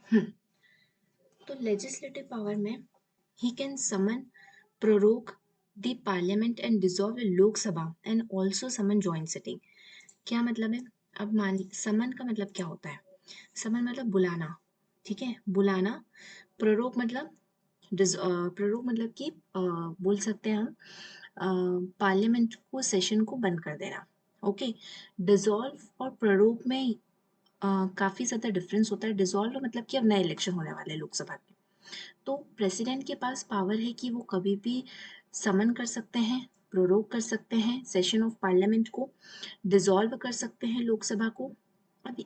हम्म, तो legislative power में ही can summon, prorogue the parliament and dissolve Lok Sabha and also summon joint sitting. क्या मतलब है? अब मान समन का मतलब क्या होता है? समन मतलब बुलाना, ठीक है, बुलाना। प्रोरोग मतलब प्ररोग मतलब कि बोल सकते हैं हम पार्लियामेंट को, सेशन को बंद कर देना। ओके। डिसॉल्व और प्ररोग में काफी ज्यादा डिफरेंस होता है। डिसॉल्व मतलब कि अब नए इलेक्शन होने वाले हैं लोकसभा के, तो प्रेसिडेंट के पास पावर है कि वो कभी भी समन कर सकते हैं, प्रोरोग कर सकते हैं सेशन ऑफ पार्लियामेंट को, डिसॉल्व कर सकते हैं लोकसभा को अभी,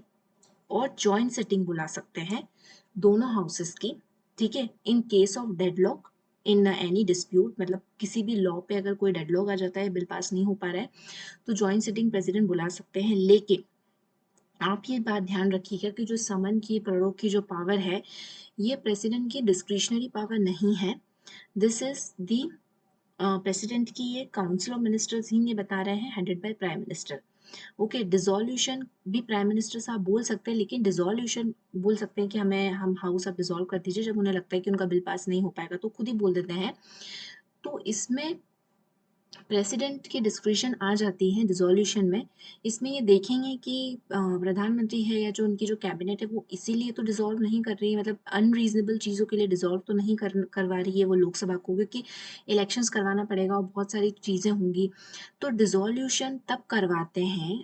और जॉइंट सिटिंग बुला सकते हैं दोनों हाउसेस की, ठीक है, in case of deadlock in any dispute. मतलब किसी भी लॉ पे अगर कोई डेडलॉक आ जाता है, बिल पास नहीं हो पा रहा है, तो जॉइंट सिटिंग प्रेसिडेंट बुला सकते हैं। लेकिन आप ये बात ध्यान रखिएगा कि जो समन की, प्ररोग की जो पावर है, ये प्रेसिडेंट की डिस्क्रिशनरी पावर नहीं है। दिस इज दी प्रेसिडेंट की ये काउंसिल ऑफ मिनिस्टर्स ही ये बता रहे हैं, headed by prime minister. Okay. Dissolution भी प्राइम मिनिस्टर साहब बोल सकते हैं, लेकिन डिसोल्यूशन बोल सकते हैं कि हम हाउस आप डिसॉल्व कर दीजिए जब उन्हें लगता है कि उनका बिल पास नहीं हो पाएगा, तो खुद ही बोल देते हैं। तो इसमें प्रेसिडेंट की डिस्क्रिशन आ जाती है डिसोल्यूशन में। इसमें ये देखेंगे कि प्रधानमंत्री है या जो उनकी जो कैबिनेट है, वो इसीलिए तो डिसॉल्व नहीं कर रही है, मतलब अनरीजनेबल चीज़ों के लिए डिसॉल्व तो नहीं करवा रही है वो लोकसभा को, क्योंकि इलेक्शंस करवाना पड़ेगा और बहुत सारी चीज़ें होंगी। तो डिसोल्यूशन तब करवाते हैं,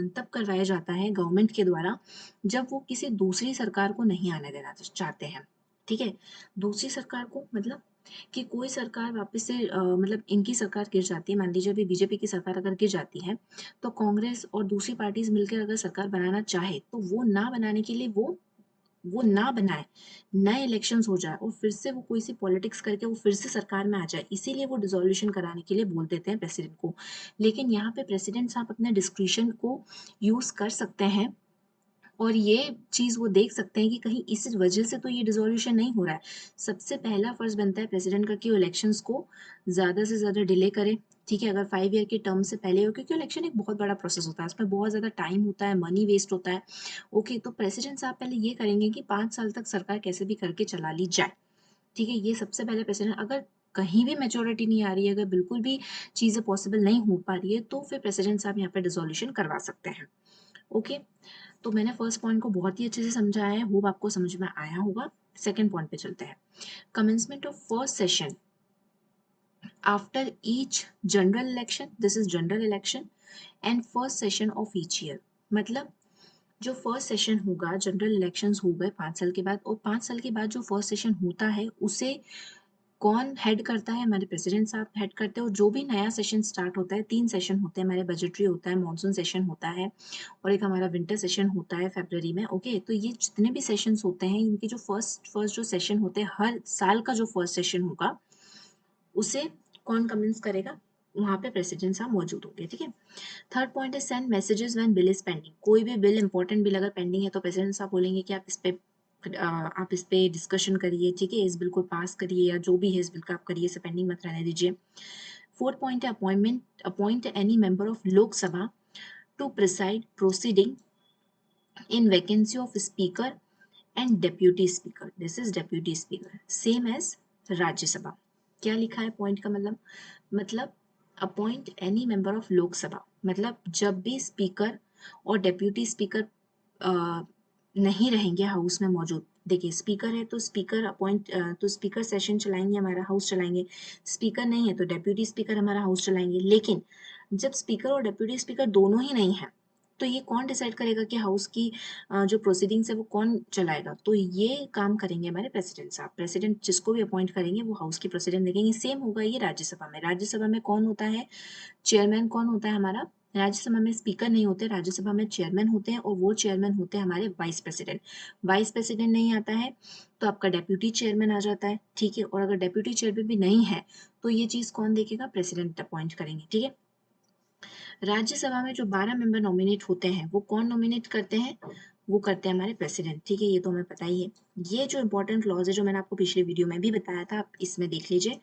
तब करवाया जाता है गवर्नमेंट के द्वारा, जब वो किसी दूसरी सरकार को नहीं आने देना चाहते हैं। ठीक है। दूसरी सरकार को मतलब कि कोई सरकार वापस से मतलब इनकी सरकार गिर जाती है, मान लीजिए अभी बीजेपी की सरकार अगर गिर जाती है, तो कांग्रेस और दूसरी पार्टीज मिलकर अगर सरकार बनाना चाहे, तो वो ना बनाने के लिए वो ना बनाए, नए इलेक्शंस हो जाए और फिर से वो कोई सी पॉलिटिक्स करके वो फिर से सरकार में आ जाए, इसीलिए वो डिसोल्यूशन कराने के लिए बोल देते हैं प्रेसिडेंट को। लेकिन यहाँ पे प्रेसिडेंट साहब अपने डिस्क्रिशन को यूज कर सकते हैं, और ये चीज़ वो देख सकते हैं कि कहीं इस वजह से तो ये डिसोल्यूशन नहीं हो रहा है। सबसे पहला फर्ज बनता है प्रेसिडेंट का कि वो इलेक्शंस को ज़्यादा से ज़्यादा डिले करे, ठीक है, अगर 5 ईयर के टर्म से पहले हो, क्योंकि इलेक्शन एक बहुत बड़ा प्रोसेस होता है, उसमें बहुत ज़्यादा टाइम होता है, मनी वेस्ट होता है। ओके, तो प्रेसिडेंट साहब पहले ये करेंगे कि 5 साल तक सरकार कैसे भी करके चला ली जाए, ठीक है, ये सबसे पहले प्रेसिडेंट, अगर कहीं भी मेजोरिटी नहीं आ रही है, अगर बिल्कुल भी चीज़ें पॉसिबल नहीं हो पा रही है, तो फिर प्रेसिडेंट साहब यहाँ पे डिसोल्यूशन करवा सकते हैं। ओके। तो मैंने फर्स्ट पॉइंट को बहुत ही अच्छे से समझाया है, होप आपको समझ में आया होगा। सेकंड पॉइंट पे चलते हैं। Commencement of first session after each general election, this is general election, and first session of each year. मतलब जो फर्स्ट सेशन होगा, जनरल इलेक्शंस हो गए 5 साल के बाद, और 5 साल के बाद जो फर्स्ट सेशन होता है उसे कौन हेड करता है? हमारे प्रेसिडेंट साहब हेड करते हैं। और जो भी नया सेशन स्टार्ट होता है, 3 सेशन होते हैं हमारे, बजटरी होता है, मानसून सेशन होता है, और एक हमारा विंटर सेशन होता है फरवरी में। ओके, तो ये जितने भी सेशंस होते हैं, इनके जो फर्स्ट जो सेशन होते हैं, हर साल का जो फर्स्ट सेशन होगा, उसे कौन कमेंस करेगा? वहां पे प्रेसिडेंट साहब मौजूद होंगे, ठीक है। थर्ड पॉइंट है send messages when bill is pending. कोई भी बिल, इंपॉर्टेंट बिल अगर पेंडिंग है, तो प्रेसिडेंट साहब बोलेंगे कि आप इस पे डिस्कशन करिए, ठीक है, इस बिल को पास करिए, या जो भी है इस बिल का आप करिए, इसे पेंडिंग मत रहने दीजिए। फोर्थ पॉइंट है appoint any member of Lok Sabha to preside proceeding in vacancy of speaker and deputy speaker. This is deputy speaker, same as Rajya Sabha. क्या लिखा है पॉइंट का मतलब appoint any member of Lok Sabha, मतलब जब भी स्पीकर और डेप्यूटी स्पीकर नहीं रहेंगे हाउस में मौजूद। देखिए, स्पीकर है तो स्पीकर अपॉइंट, तो स्पीकर सेशन चलाएंगे, हमारा हाउस चलाएंगे। स्पीकर नहीं है तो डेप्यूटी स्पीकर हमारा हाउस चलाएंगे। लेकिन जब स्पीकर और डेप्यूटी स्पीकर दोनों ही नहीं है, तो ये कौन डिसाइड करेगा कि हाउस की जो प्रोसीडिंग्स है वो कौन चलाएगा? तो ये काम करेंगे हमारे प्रेसिडेंट साहब। प्रेसिडेंट जिसको भी अपॉइंट करेंगे वो हाउस की प्रोसीडिंग देखेंगे। सेम होगा ये राज्यसभा में। राज्यसभा में कौन होता है? चेयरमैन कौन होता है हमारा? राज्यसभा में स्पीकर नहीं होते, राज्यसभा में चेयरमैन होते हैं, और वो चेयरमैन होते हैं हमारे वाइस प्रेसिडेंट। वाइस प्रेसिडेंट नहीं आता है तो आपका डेप्यूटी चेयरमैन आ जाता है, ठीक है। और अगर डेप्यूटी चेयरमैन भी नहीं है, तो ये चीज कौन देखेगा? प्रेसिडेंट अपॉइंट करेंगे, ठीक है। राज्यसभा में जो 12 मेंबर नॉमिनेट होते हैं, वो कौन नॉमिनेट करते हैं? वो करते हैं हमारे प्रेसिडेंट, ठीक है, ये तो हमें पता ही है। ये जो इंपॉर्टेंट क्लॉज है, जो मैंने आपको पिछले वीडियो में भी बताया था, आप इसमें देख लीजिए।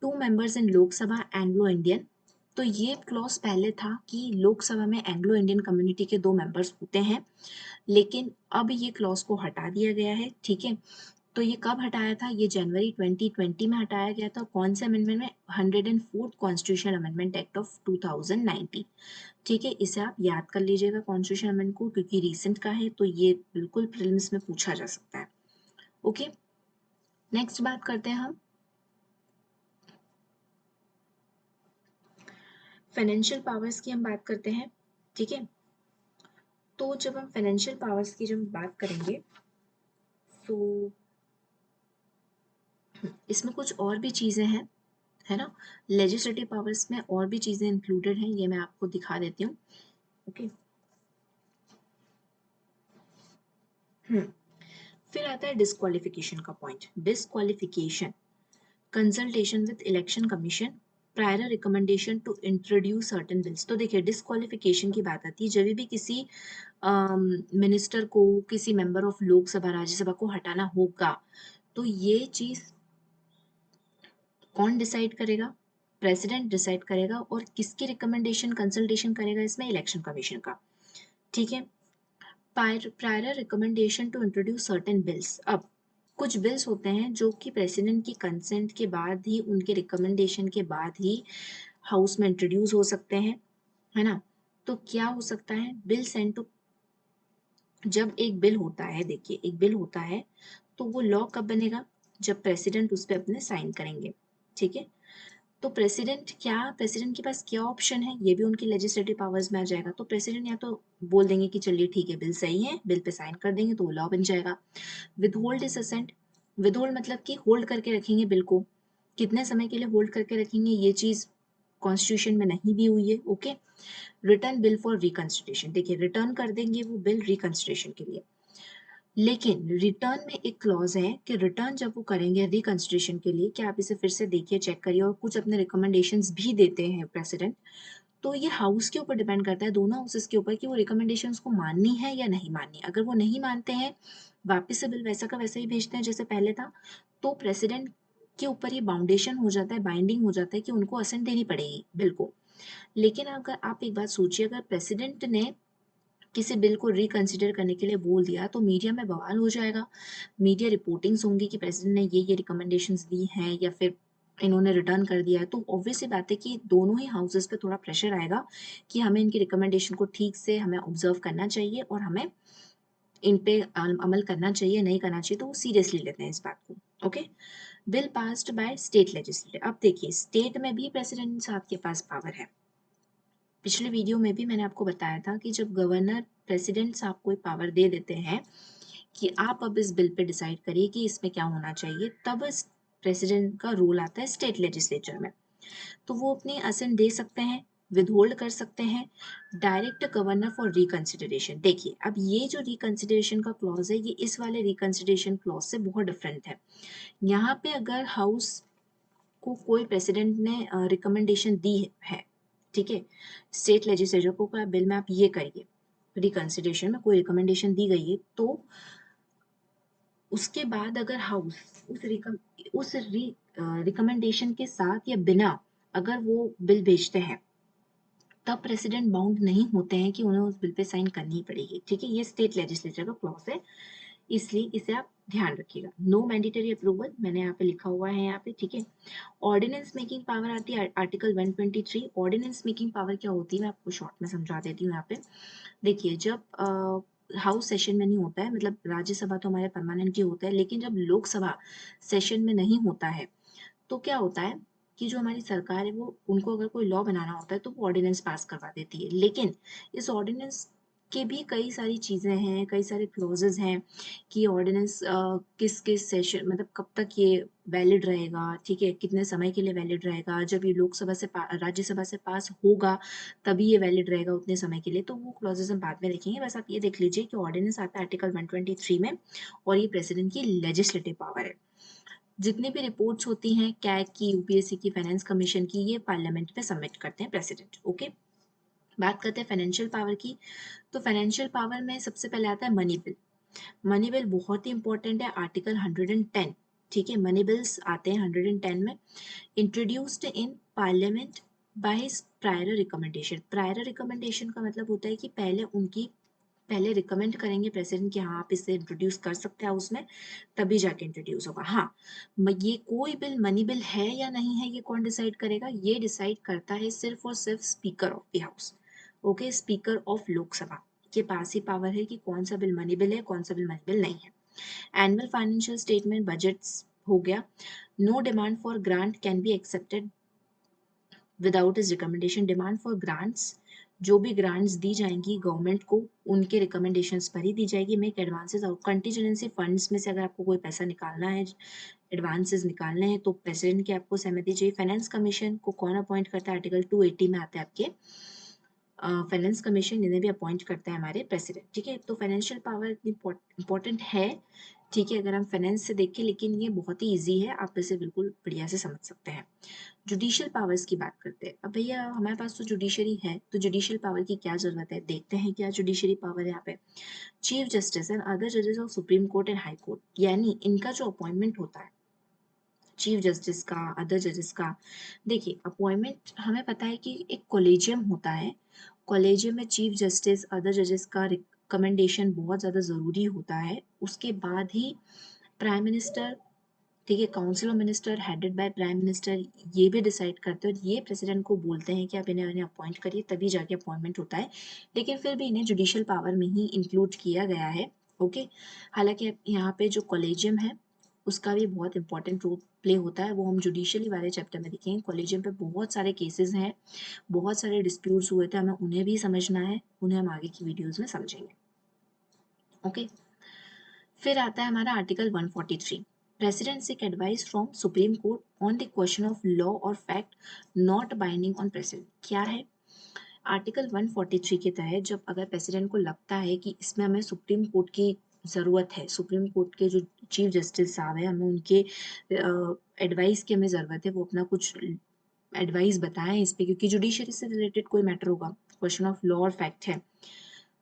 2 members in Lok Sabha Anglo Indian, तो ये क्लॉज पहले था कि लोकसभा में एंग्लो इंडियन कम्युनिटी के 2 मेंबर्स होते हैं, लेकिन अब ये क्लॉज को हटा दिया गया है, ठीक है। तो ये कब हटाया था? ये जनवरी 2020 में हटाया गया था। कौन से अमेंडमेंट में? 104th constitution amendment act of 2019, ठीक है। इसे आप याद कर लीजिएगा कॉन्स्टिट्यूशन अमेंडमेंट को, क्योंकि रिसेंट का है, तो ये बिल्कुल प्रीलिम्स में पूछा जा सकता है। ओके, नेक्स्ट बात करते हैं हम फाइनेंशियल पावर्स की। हम बात करते हैं, ठीक है। तो जब हम फाइनेंशियल पावर्स की जब बात करेंगे, तो इसमें कुछ और भी चीज़ें हैं, है ना। लेजिस्लेटिव पावर्स में और भी चीज़ें इंक्लूडेड हैं, ये मैं आपको दिखा देती हूँ। ओके, फिर आता है डिस्क्वालिफिकेशन का point. Disqualification, consultation with election commission, prior recommendation to introduce certain bills. तो देखिए, डिस्क्वालिफिकेशन की बात आती है जब भी किसी मिनिस्टर को, किसी मेंबर ऑफ लोकसभा राज्यसभा को हटाना होगा, तो ये चीज कौन डिसाइड करेगा? प्रेसिडेंट डिसाइड करेगा। और किसकी रिकमेंडेशन, कंसल्टेशन करेगा इसमें? इलेक्शन कमीशन का, ठीक है। Prior recommendation to introduce certain bills. अब कुछ बिल्स होते हैं जो कि प्रेसिडेंट की कंसेंट के बाद ही, उनके रिकमेंडेशन के बाद ही हाउस में इंट्रोड्यूस हो सकते हैं, है ना। तो क्या हो सकता है? बिल सेंड टू, जब एक बिल होता है, देखिए एक बिल होता है, तो वो लॉ कब बनेगा? जब प्रेसिडेंट उस पर अपने साइन करेंगे, ठीक है। तो प्रेसिडेंट के पास क्या ऑप्शन है? ये भी उनकी लेजिस्लेटिव पावर्स में आ जाएगा। तो प्रेसिडेंट या तो बोल देंगे कि चलिए ठीक है, बिल सही है, बिल पे साइन कर देंगे तो वो लॉ बन जाएगा। Withhold is ascent. विदहोल्ड मतलब कि होल्ड करके रखेंगे बिल को। कितने समय के लिए होल्ड करके रखेंगे, ये चीज कॉन्स्टिट्यूशन में नहीं दी हुई है, okay. Return bill for reconsideration, देखिए रिटर्न कर देंगे वो बिल रिकंसिडरेशन के लिए, लेकिन रिटर्न में एक क्लॉज है कि रिटर्न जब वो करेंगे रिकंसिडरेशन के लिए, कि आप इसे फिर से देखिए, चेक करिए, और कुछ अपने रिकमेंडेशंस भी देते हैं प्रेसिडेंट, तो ये हाउस के ऊपर डिपेंड करता है, दोनों हाउसेस के ऊपर, कि वो रिकमेंडेशंस को माननी है या नहीं माननी। अगर वो नहीं मानते हैं, वापस से बिल वैसा का वैसा ही भेजते हैं जैसे पहले था, तो प्रेसिडेंट के ऊपर ये बाउंडेशन हो जाता है, बाइंडिंग हो जाता है कि उनको असेंट देनी पड़ेगी बिल को। लेकिन अगर आप एक बात सोचिए, अगर प्रेसिडेंट ने किसी बिल को रिकंसिडर करने के लिए बोल दिया, तो मीडिया में बवाल हो जाएगा। मीडिया रिपोर्टिंग्स होंगी कि प्रेसिडेंट ने ये रिकमेंडेशंस दी हैं, या फिर इन्होंने रिटर्न कर दिया है। तो ऑब्वियस सी बात है कि दोनों ही हाउसेस पे थोड़ा प्रेशर आएगा कि हमें इनकी रिकमेंडेशन को ठीक से हमें ऑब्जर्व करना चाहिए, और हमें इन पे अमल करना चाहिए, नहीं करना चाहिए, तो वो सीरियसली लेते हैं इस बात को, okay. Bill passed by state legislator. अब देखिए, स्टेट में भी प्रेसिडेंट साहब के पास पावर है। पिछले वीडियो में भी मैंने आपको बताया था कि जब गवर्नर प्रेसिडेंट साहब को पावर दे देते हैं कि आप अब इस बिल पे डिसाइड करिए कि इसमें क्या होना चाहिए, तब प्रेसिडेंट का रोल आता है स्टेट लेजिस्लेचर में। तो वो अपने असेंट दे सकते हैं, विदहोल्ड कर सकते हैं, डायरेक्ट गवर्नर फॉर रिकंसिडरेशन। देखिए, अब ये जो रिकंसिडरेशन का क्लॉज है, ये इस वाले रिकंसिडरेशन क्लॉज से बहुत डिफरेंट है। यहाँ पे अगर हाउस को कोई प्रेसिडेंट ने रिकमेंडेशन दी है, ठीक है, स्टेट लेजिस्लेचर को बिल में आप ये करिए, रिकंसिडरेशन में कोई रिकमेंडेशन दी गई है, तो उसके बाद अगर हाउस उस रिकमेंडेशन के साथ या बिना अगर वो बिल भेजते हैं, तब प्रेसिडेंट बाउंड नहीं होते हैं कि उन्हें उस बिल पे साइन करनी ही पड़ेगी, ठीक है। ये स्टेट लेजिस्लेचर का क्लॉज है, इसलिए इसे आप ध्यान रखिएगा। नो मैंडेटरी अप्रूवल मैंने यहाँ पे लिखा हुआ है यहाँ पे, ठीक है। ऑर्डिनेंस मेकिंग पावर आती है आर्टिकल 123। ऑर्डिनेंस मेकिंग पावर क्या होती है, मैं आपको शॉर्ट में समझा देती हूँ यहाँ पे। देखिए, जब हाउस सेशन में नहीं होता है, मतलब राज्यसभा तो हमारे परमानेंट ही होता है, लेकिन जब लोकसभा सेशन में नहीं होता है, तो क्या होता है कि जो हमारी सरकार है, वो उनको अगर कोई लॉ बनाना होता है तो वो ऑर्डिनेंस पास करवा देती है। लेकिन इस ऑर्डिनेंस के भी कई सारी चीजें हैं, कई सारे क्लॉजेज हैं कि ऑर्डिनेंस किस किस सेशन, मतलब कब तक ये वैलिड रहेगा, ठीक है, कितने समय के लिए वैलिड रहेगा, जब ये लोकसभा से राज्यसभा से पास होगा तभी ये वैलिड रहेगा उतने समय के लिए। तो वो क्लॉजेज हम बाद में देखेंगे, बस आप ये देख लीजिए कि ऑर्डिनेंस आता है आर्टिकल 123 में, और ये प्रेसिडेंट की लेजिस्लेटिव पावर है। जितनी भी रिपोर्ट्स होती हैं कैग की, यूपीएससी की, फाइनेंस कमीशन की, ये पार्लियामेंट में सबमिट करते हैं प्रेसिडेंट, ओके। बात करते हैं फाइनेंशियल पावर की। तो फाइनेंशियल पावर में सबसे पहले आता है मनी बिल। मनी बिल बहुत ही इंपॉर्टेंट है, आर्टिकल 110, ठीक है। मनी बिल्स आते हैं 110 में। Introduced in parliament by his prior recommendation. Prior recommendation का मतलब होता है कि पहले रिकमेंड करेंगे प्रेसिडेंट कि हाँ आप इसे इंट्रोड्यूस कर सकते हैं उसमें, तभी जाके इंट्रोड्यूस होगा। हाँ, ये कोई बिल मनी बिल है या नहीं है, ये कौन डिसाइड करेगा? ये डिसाइड करता है सिर्फ और सिर्फ speaker of the house. Okay, speaker of Lok Sabha के पास ही पावर है कि कौन सा बिल मनी बिल है, कौन सा बिल मनी बिल नहीं है। एनुअल फाइनेंशियल स्टेटमेंट, बजट्स हो गया। No demand for grant can be accepted without his recommendation. Demand for grants, जो भी ग्रांट्स दी जाएंगी गवर्नमेंट को, उनके रिकमेंडेशंस पर ही दी जाएगी। मेक एडवांसेस और कंटीजेंसी फंड्स में से अगर आपको कोई पैसा निकालना है, एडवांसेस निकालने हैं, तो प्रेसिडेंट की आपको सहमति चाहिए। फाइनेंस कमीशन को कौन अपॉइंट करता है? आर्टिकल 280 में आते हैं आपके फाइनेंस कमीशन, इन्हें भी अपॉइंट करता है हमारे प्रेसिडेंट। ठीक है, तो फाइनेंशियल पावर इतनी इंपॉर्टेंट है, ठीक है, अगर हम फाइनेंस से देखें, लेकिन ये बहुत ही ईजी है, आप इसे बिल्कुल बढ़िया से समझ सकते हैं। जुडिशियल पावर्स की बात करते हैं। अब भैया हमारे पास तो जुडिशरी है, तो जुडिशियल पावर की क्या जरूरत है, देखते हैं क्या जुडिशरी पावर है यहाँ पे। चीफ जस्टिस एंड अदर जजेस of supreme court and high court, यानी इनका जो अपॉइंटमेंट होता है चीफ जस्टिस का, अदर जजेस का, देखिए अपॉइंटमेंट हमें पता है कि एक कॉलेजियम होता है, कॉलेजियम में चीफ जस्टिस, अदर जजेस का रिकमेंडेशन बहुत ज़्यादा ज़रूरी होता है। उसके बाद ही प्राइम मिनिस्टर, ठीक है, council of minister headed by prime minister, ये भी डिसाइड करते हैं और ये प्रेसिडेंट को बोलते हैं कि आप इन्हें अपॉइंट करिए, तभी जाके अपॉइंटमेंट होता है। लेकिन फिर भी इन्हें जुडिशियल पावर में ही इंक्लूड किया गया है। ओके, हालांकि यहाँ पे जो कॉलेजियम है उसका भी बहुत इंपॉर्टेंट रोल प्ले होता है, वो हम जुडिशियली वाले चैप्टर में देखेंगे। कॉलेजियम पे बहुत सारे केसेस हैं, बहुत सारे डिस्प्यूट्स हुए थे, हमें उन्हें भी समझना है, उन्हें हम आगे की वीडियोज में समझेंगे। ओके, फिर आता है हमारा article 143, president seek advice from supreme court on the question of law और fact not binding on president. क्या है? आर्टिकल 143 के तहत जब अगर प्रेसिडेंट को लगता है कि इसमें हमें सुप्रीम कोर्ट की ज़रूरत है, सुप्रीम कोर्ट के जो चीफ जस्टिस साहब हैं, हमें उनके एडवाइस की हमें ज़रूरत है, वो अपना कुछ एडवाइस बताएं इस पे, क्योंकि जुडिशरी से रिलेटेड कोई मैटर होगा, क्वेश्चन ऑफ लॉ और फैक्ट है,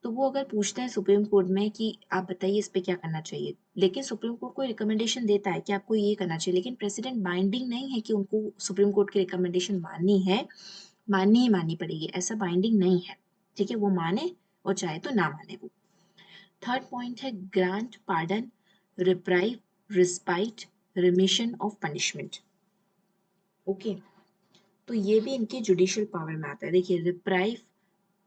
तो वो अगर पूछते हैं सुप्रीम कोर्ट में कि आप बताइए इस पे क्या करना चाहिए, लेकिन सुप्रीम कोर्ट को रिकमेंडेशन देता है कि आपको ये करना चाहिए, लेकिन प्रेसिडेंट बाइंडिंग नहीं है कि उनको सुप्रीम कोर्ट की रिकमेंडेशन माननी है, माननी ही माननी पड़ेगी, ऐसा बाइंडिंग नहीं है। ठीक है, वो माने और चाहे तो ना माने वो। थर्ड पॉइंट है grant, pardon, reprieve, respite, remission of punishment. Okay, तो ये भी इनकी जुडिशियल पावर में आता है। देखिए, रिप्राइव,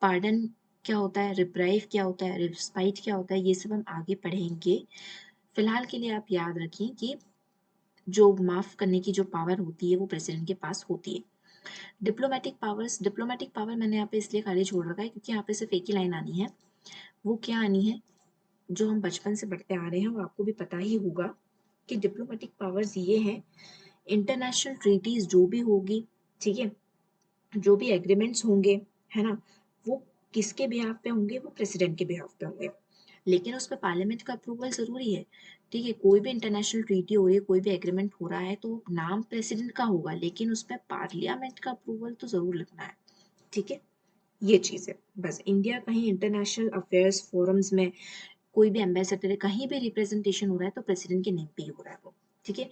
पार्डन क्या होता है, रिप्राइव क्या होता है, रिस्पाइट क्या होता है, ये सब हम आगे पढ़ेंगे। फिलहाल के लिए आप याद रखें कि जो माफ करने की जो पावर होती है वो प्रेसिडेंट के पास होती है। डिप्लोमेटिक पावर्स, डिप्लोमेटिक पावर मैंने यहाँ पे इसलिए खाली छोड़ रखा है क्योंकि यहाँ पे सिर्फ एक ही लाइन आनी है। वो क्या आनी है, जो हम बचपन से पढ़ते आ रहे हैं और आपको भी पता ही होगा कि डिप्लोमेटिक पावर्स ये हैं, इंटरनेशनल ट्रीटीज जो भी होगी, ठीक है, जो भी एग्रीमेंट्स होंगे, है ना, वो किसके बिहाफ पे होंगे, वो प्रेसिडेंट के बिहाफ पे होंगे, लेकिन उसमें पार्लियामेंट का अप्रूवल जरूरी है। ठीक है, कोई भी इंटरनेशनल ट्रीटी हो रही है, कोई भी एग्रीमेंट हो रहा है, तो नाम प्रेसिडेंट का होगा, लेकिन उसमें पार्लियामेंट का अप्रूवल तो जरूर लगना है। ठीक है, ये चीज है बस। इंडिया कहीं इंटरनेशनल अफेयर्स फोरम्स में कोई भी एम्बेसडर है, कहीं भी रिप्रेजेंटेशन हो रहा है, तो प्रेसिडेंट के नेम पे ही हो रहा है वो। ठीक है,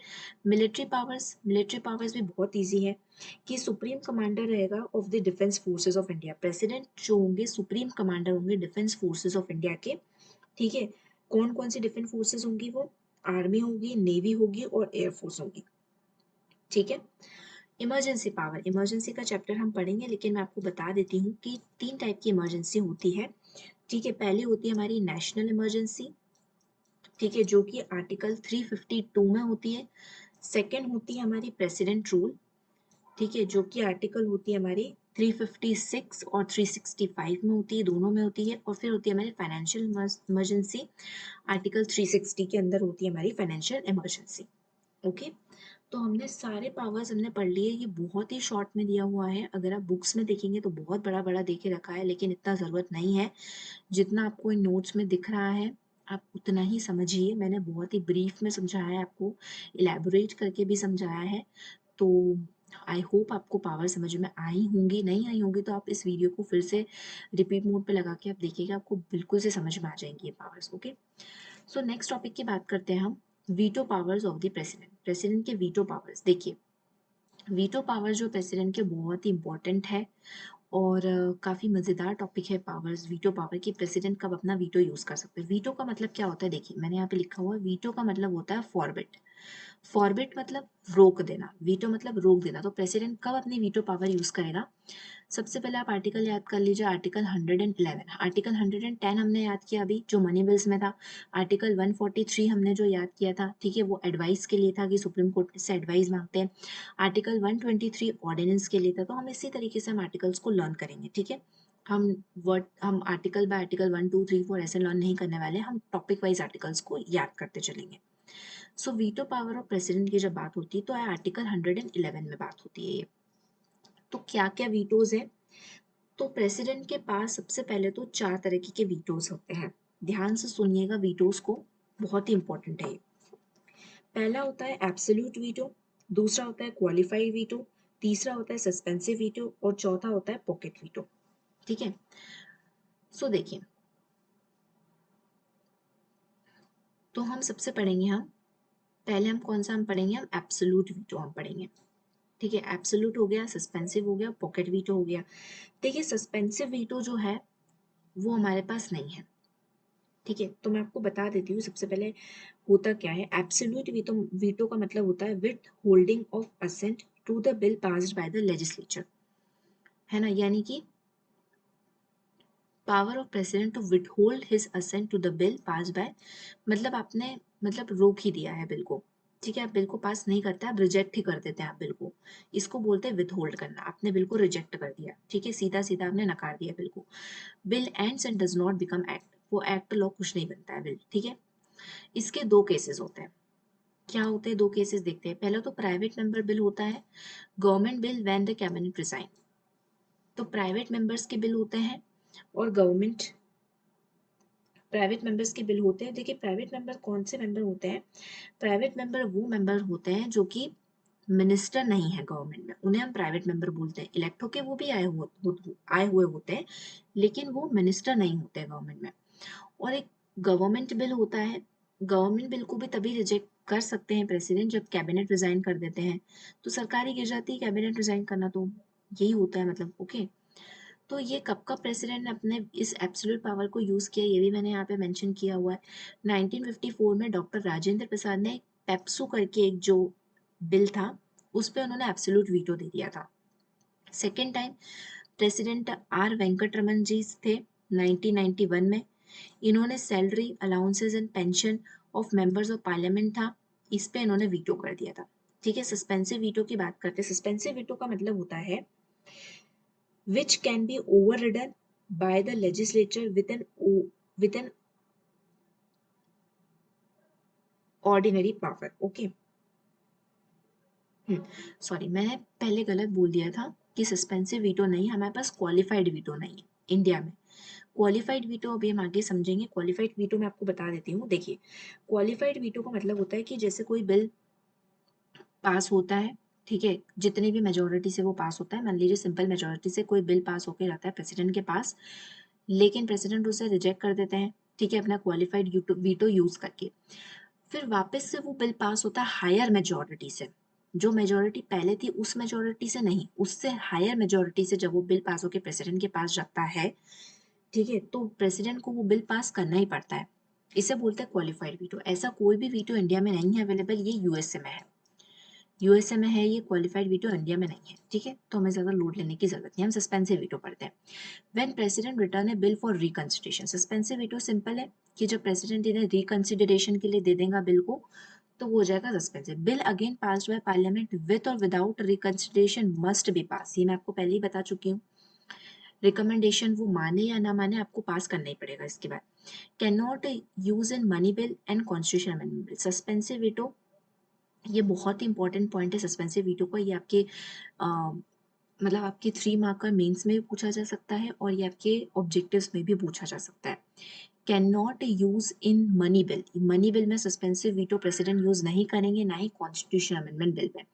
मिलिट्री पावर्स, मिलिट्री पावर्स भी बहुत इजी है कि सुप्रीम कमांडर रहेगा of the defence forces of India. President जो होंगे सुप्रीम कमांडर होंगे डिफेंस फोर्सेस ऑफ इंडिया के। ठीक है, कौन कौन सी डिफेंस फोर्सेस होंगी? वो आर्मी होगी, नेवी होगी और एयरफोर्स होगी। ठीक है, इमरजेंसी पावर, इमरजेंसी का चैप्टर हम पढ़ेंगे, लेकिन मैं आपको बता देती हूँ कि 3 टाइप की इमरजेंसी होती है। ठीक है, पहली होती है हमारी नेशनल इमरजेंसी, ठीक है, जो कि आर्टिकल 352 में होती है। सेकंड होती है हमारी प्रेसिडेंट रूल, ठीक है, जो कि आर्टिकल होती है हमारी 356 और 365 में होती है, दोनों में होती है। और फिर होती है हमारी फाइनेंशियल इमरजेंसी, आर्टिकल 360 के अंदर होती है हमारी फाइनेंशियल इमरजेंसी। ओके, तो हमने सारे पावर्स हमने पढ़ लिए, ये बहुत ही शॉर्ट में दिया हुआ है, अगर आप बुक्स में देखेंगे तो बहुत बड़ा बड़ा दे के रखा है, लेकिन इतना ज़रूरत नहीं है, जितना आपको इन नोट्स में दिख रहा है आप उतना ही समझिए। मैंने बहुत ही ब्रीफ में समझाया है आपको, इलेबोरेट करके भी समझाया है, तो आई होप आपको पावर समझ में आई होंगी, नहीं आई होंगी तो आप इस वीडियो को फिर से रिपीट मोड पे लगा के आप देखिएगा, आपको बिल्कुल से समझ में आ जाएंगी ये powers. Okay, so next topic की बात करते हैं हम, veto powers of the president. President के वीटो पावर्स देखिए, वीटो पावर जो प्रेसिडेंट के बहुत ही इंपॉर्टेंट है और काफ़ी मज़ेदार टॉपिक है पावर्स, वीटो पावर की प्रेसिडेंट कब अपना वीटो यूज़ कर सकते हैं। वीटो का मतलब क्या होता है, देखिए मैंने यहाँ पे लिखा हुआ है, वीटो का मतलब होता है फॉरबिट। फॉरबिट मतलब रोक देना, वीटो मतलब रोक देना। तो प्रेसिडेंट कब अपनी वीटो पावर यूज़ करेगा? सबसे पहले आप आर्टिकल याद कर लीजिए, आर्टिकल 111। आर्टिकल 110 हमने याद किया अभी जो मनी बिल्स में था। आर्टिकल 143 हमने जो याद किया था, ठीक है, वो एडवाइस के लिए था कि सुप्रीम कोर्ट से एडवाइस मांगते हैं। आर्टिकल 123 ऑर्डिनेंस के लिए था। तो हम इसी तरीके से हम आर्टिकल्स को लर्न करेंगे, ठीक है। हम आर्टिकल बाय आर्टिकल 1 2 3 4 ऐसे लर्न नहीं करने वाले, हम टॉपिक वाइज आर्टिकल्स को याद करते चलेंगे। सो वीटो पावर ऑफ प्रेसिडेंट की जब बात होती है तो आर्टिकल 111 में बात होती है ये। तो क्या क्या वीटोज है? तो प्रेसिडेंट के पास सबसे पहले तो 4 तरीके के वीटोज होते हैं। ध्यान से सुनिएगा वीटोज को, बहुत ही इंपॉर्टेंट है ये। पहला होता है एब्सोल्यूट वीटो, दूसरा होता है क्वालिफाइड वीटो, तीसरा होता है सस्पेंसिव वीटो और चौथा होता है पॉकेट वीटो, ठीक है। सो देखिए, तो हम सबसे पढ़ेंगे, हम पहले हम कौन सा हम पढ़ेंगे, हम एब्सोल्यूट वीटो हम पढ़ेंगे, ठीक है। एब्सोल्यूट हो गया, सस्पेंसिव हो गया, पॉकेट वीटो हो गया। देखिए सस्पेंसिव वीटो जो है वो हमारे पास नहीं है, ठीक है। तो मैं आपको बता देती हूँ सबसे पहले होता क्या है। एब्सोल्यूट वीटो, वीटो का मतलब होता है withholding of assent to the bill passed by the legislature, है ना। यानी कि power of president to withhold his assent to the bill pass by, मतलब आपने मतलब रोक ही दिया है बिल को, ठीक है। आप बिल को पास नहीं करते, आप रिजेक्ट ही कर देते हैं आप बिल को। इसको बोलते हैं विथहोल्ड करना। आपने बिल को रिजेक्ट कर दिया, ठीक है, सीधा सीधा आपने नकार दिया बिल को। Bill ends and does not become act, वो एक्ट लॉ कुछ नहीं बनता है बिल, ठीक है। इसके दो केसेस होते हैं। क्या होते हैं दो केसेस, देखते हैं। पहला तो प्राइवेट मेंबर बिल होता है, government bill when the cabinet resign. तो प्राइवेट मेंबर्स के बिल होते हैं और गवर्नमेंट, प्राइवेट मेंबर्स के बिल होते हैं। देखिए प्राइवेट मेंबर कौन से मेंबर होते हैं? प्राइवेट मेंबर वो मेंबर होते हैं जो कि मिनिस्टर नहीं है गवर्नमेंट में, उन्हें हम प्राइवेट मेंबर बोलते हैं। इलेक्ट होके वो भी आए हुए होते हैं, लेकिन वो मिनिस्टर नहीं होते हैं गवर्नमेंट में। और एक गवर्नमेंट बिल होता है, गवर्नमेंट बिल को भी तभी रिजेक्ट कर सकते हैं प्रेसिडेंट जब कैबिनेट रिजाइन कर देते हैं। तो सरकार ही गिर जाती है, कैबिनेट रिजाइन करना तो यही होता है, मतलब ओके। तो ये कब का प्रेसिडेंट ने अपने इस एब्सोल्यूट पावर को यूज किया, ये भी मैंने यहाँ पे मेंशन किया हुआ है। 1954 में डॉक्टर राजेंद्र प्रसाद ने पेप्सू करके एक जो बिल था उस पे उन्होंने एब्सोल्यूट वीटो दे दिया था। Second time president R Venkataraman ji थे 1991 में। इन्होंने salary allowances and pension of members of parliament था, इस पे इन्होंने वीटो कर दिया था, ठीक है। सस्पेंसिव वीटो की बात करते हैं। सस्पेंसिव वीटो का मतलब होता है which can be overridden by the legislature with an ordinary power, okay। Sorry, मैंने पहले गलत बोल दिया था कि सस्पेंसिव वीटो नहीं, हमारे पास क्वालिफाइड वीटो नहीं है इंडिया में। क्वालिफाइड वीटो अभी हम आगे समझेंगे। क्वालिफाइड वीटो मैं आपको बता देती हूँ। देखिए क्वालिफाइड वीटो का मतलब होता है कि जैसे कोई बिल पास होता है, ठीक है, जितनी भी मेजोरिटी से वो पास होता है, मान लीजिए सिंपल मेजोरिटी से कोई बिल पास होकर जाता है प्रेसिडेंट के पास, लेकिन प्रेसिडेंट उसे रिजेक्ट कर देते हैं, ठीक है, अपना क्वालिफाइड वीटो यूज करके। फिर वापस से वो बिल पास होता है हायर मेजोरिटी से, जो मेजोरिटी पहले थी उस मेजोरिटी से नहीं, उससे हायर मेजोरिटी से जब वो बिल पास होकर प्रेसिडेंट के पास जाता है, ठीक है, तो प्रेसिडेंट को वो बिल पास करना ही पड़ता है। इसे बोलते हैं क्वालिफाइड वीटो। ऐसा कोई भी वीटो इंडिया में नहीं है अवेलेबल, ये यूएसए में है। यूएसए में है ये क्वालिफाइड वीटो, इंडिया में नहीं है, ठीक है। तो हमें ज्यादा लोड लेने की जरूरत नहीं, हम सस्पेंसिव वीटो पढ़ते हैं। When president return A bill for reconsideration, suspensive veto simple है कि जब प्रेसिडेंट इन्हें रिकंसिडरेशन के लिए दे देगा बिल को, तो वो हो जाएगा suspensive. Bill again passed by parliament with और विदाउट रिकंसिडरेशन मस्ट बी पास, ये मैं आपको पहले ही बता चुकी हूँ। रिकमेंडेशन वो माने या ना माने, आपको पास करना ही पड़ेगा। इसके बाद can not use in money bill and constitution amendment bill. Suspensive veto, ये बहुत ही इंपॉर्टेंट पॉइंट है सस्पेंसिव वीटो का। ये आपके मतलब आपके 3 मार्क का मेंस में भी पूछा जा सकता है और ये आपके ऑब्जेक्टिव्स में भी पूछा जा सकता है। Can not use in money bill, money bill में सस्पेंसिव वीटो प्रेसिडेंट यूज नहीं करेंगे, ना ही कॉन्स्टिट्यूशन अमेंडमेंट बिल में,